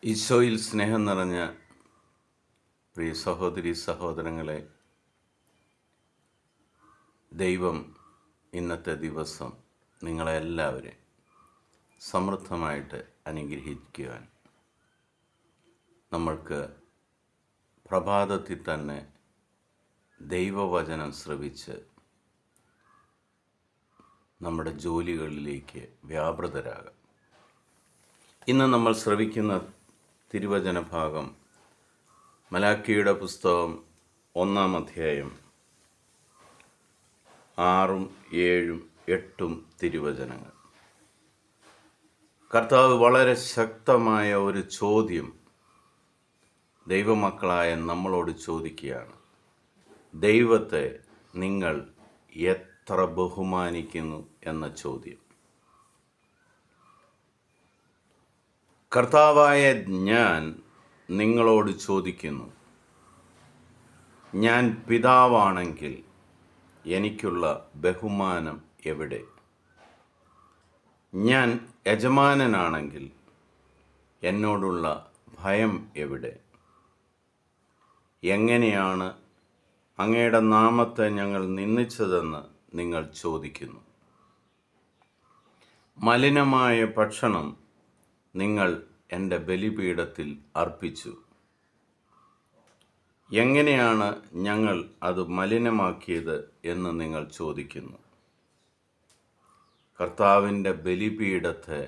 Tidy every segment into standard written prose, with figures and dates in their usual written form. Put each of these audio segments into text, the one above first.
ഈശോയിൽ സ്നേഹം നിറഞ്ഞ പ്രിയ സഹോദരി സഹോദരങ്ങളെ, ദൈവം ഇന്നത്തെ ദിവസം നിങ്ങളെല്ലാവരെയും സമൃദ്ധമായിട്ട് അനുഗ്രഹിക്കുവാൻ നമ്മൾക്ക് പ്രഭാതത്തിൽ തന്നെ ദൈവവചനം ശ്രവിച്ച് നമ്മുടെ ജോലികളിലേക്ക് വ്യാപൃതരാകാം. ഇന്ന് നമ്മൾ ശ്രവിക്കുന്ന തിരുവചന ഭാഗം മലാക്കിയുടെ പുസ്തകം 1-ാം അധ്യായം 6, 7, 8 തിരുവചനങ്ങൾ. കർത്താവ് വളരെ ശക്തമായ ഒരു ചോദ്യം ദൈവമക്കളായ നമ്മളോട് ചോദിക്കുകയാണ്. ദൈവത്തെ നിങ്ങൾ എത്ര ബഹുമാനിക്കുന്നു എന്ന ചോദ്യം. കർത്താവായ ഞാൻ നിങ്ങളോട് ചോദിക്കുന്നു, ഞാൻ പിതാവാണെങ്കിൽ എനിക്കുള്ള ബഹുമാനം എവിടെ? ഞാൻ യജമാനനാണെങ്കിൽ എന്നോടുള്ള ഭയം എവിടെ? എങ്ങനെയാണ് അങ്ങയുടെ നാമത്തെ ഞങ്ങൾ നിന്ദിച്ചതെന്ന് നിങ്ങൾ ചോദിക്കുന്നു. മലിനമായ ഭക്ഷണം നിങ്ങൾ എൻ്റെ ബലിപീഠത്തിൽ അർപ്പിച്ചു. എങ്ങനെയാണ് ഞങ്ങൾ അത് മലിനമാക്കിയത് എന്ന് നിങ്ങൾ ചോദിക്കുന്നു. കർത്താവിൻ്റെ ബലിപീഠത്തെ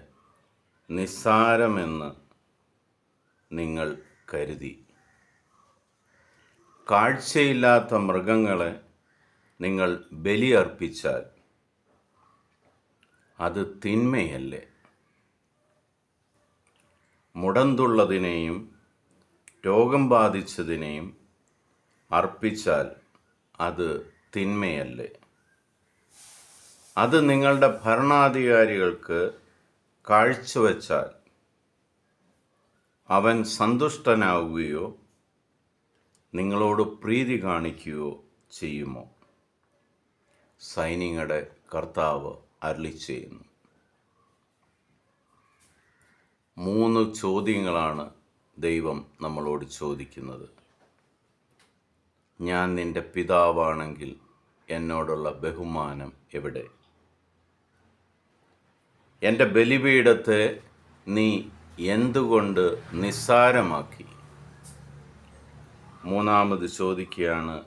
നിസ്സാരമെന്ന് നിങ്ങൾ കരുതി. കാഴ്ചയില്ലാത്ത മൃഗങ്ങളെ നിങ്ങൾ ബലിയർപ്പിച്ചാൽ അത് തിന്മയല്ലേ? മുടന്തുള്ളതിനെയും രോഗം ബാധിച്ചതിനെയും അർപ്പിച്ചാൽ അത് തിന്മയല്ലേ? അത് നിങ്ങളുടെ ഭരണാധികാരികൾക്ക് കാഴ്ചവെച്ചാൽ അവൻ സന്തുഷ്ടനാവുകയോ നിങ്ങളോട് പ്രീതി കാണിക്കുകയോ ചെയ്യുമോ? സൈന്യങ്ങളുടെ കർത്താവ് അരുളിച്ചെയ്യുന്നു. 3 ചോദ്യങ്ങളാണ് ദൈവം നമ്മളോട് ചോദിക്കുന്നത്. ഞാൻ നിൻ്റെ പിതാവാണെങ്കിൽ എന്നോടുള്ള ബഹുമാനം എവിടെ? എൻ്റെ ബലിപീഠത്തെ നീ എന്തുകൊണ്ട് നിസ്സാരമാക്കി? 3-ാമത് ചോദിക്കുകയാണ്,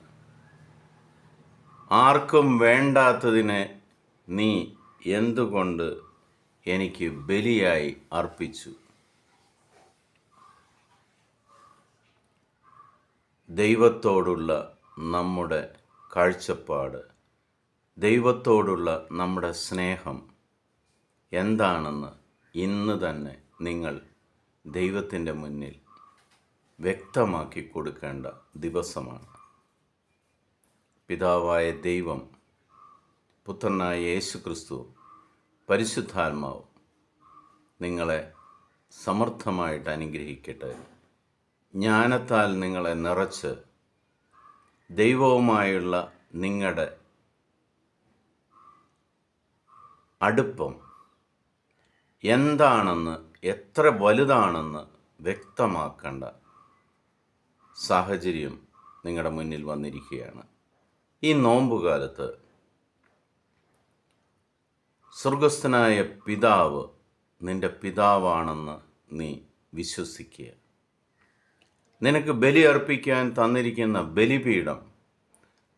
ആർക്കും വേണ്ടാത്തതിനെ നീ എന്തുകൊണ്ട് എനിക്ക് ബലിയായി അർപ്പിച്ചു? ദൈവത്തോടുള്ള നമ്മുടെ കാഴ്ചപ്പാട്, ദൈവത്തോടുള്ള നമ്മുടെ സ്നേഹം എന്താണെന്ന് ഇന്ന് തന്നെ നിങ്ങൾ ദൈവത്തിൻ്റെ മുന്നിൽ വ്യക്തമാക്കി കൊടുക്കേണ്ട ദിവസമാണ്. പിതാവായ ദൈവം, പുത്രനായ യേശുക്രിസ്തു, പരിശുദ്ധാത്മാവ് നിങ്ങളെ സമർത്ഥമായിട്ട് അനുഗ്രഹിക്കട്ടെ. ജ്ഞാനത്താൽ നിങ്ങളെ നിറച്ച് ദൈവവുമായുള്ള നിങ്ങളുടെ അടുപ്പം എന്താണെന്ന്, എത്ര വലുതാണെന്ന് വ്യക്തമാക്കേണ്ട സാഹചര്യം നിങ്ങളുടെ മുന്നിൽ വന്നിരിക്കുകയാണ്. ഈ നോമ്പുകാലത്ത് സ്വർഗസ്ഥനായ പിതാവ് നിൻ്റെ പിതാവാണെന്ന് നീ വിശ്വസിക്കുക. നിനക്ക് ബലി അർപ്പിക്കാൻ തന്നിരിക്കുന്ന ബലിപീഠം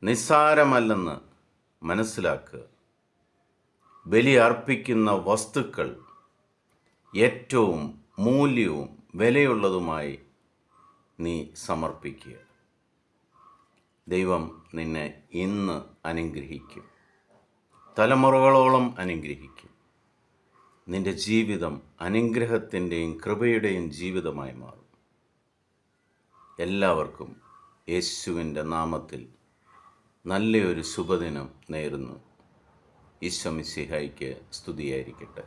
നിസ്സാരമല്ലെന്ന് മനസ്സിലാക്കുക. ബലി അർപ്പിക്കുന്ന വസ്തുക്കൾ ഏറ്റവും മൂല്യവും വിലയുള്ളതുമായി നീ സമർപ്പിക്കുക. ദൈവം നിന്നെ ഇന്ന് അനുഗ്രഹിക്കും, തലമുറകളോളം അനുഗ്രഹിക്കും. നിൻ്റെ ജീവിതം അനുഗ്രഹത്തിൻ്റെയും കൃപയുടെയും ജീവിതമായി മാറും. എല്ലാവർക്കും യേശുവിൻ്റെ നാമത്തിൽ നല്ലൊരു ശുഭദിനം നേരുന്നു. ഈശോ മിശിഹായ്ക്ക് സ്തുതിയായിരിക്കട്ടെ.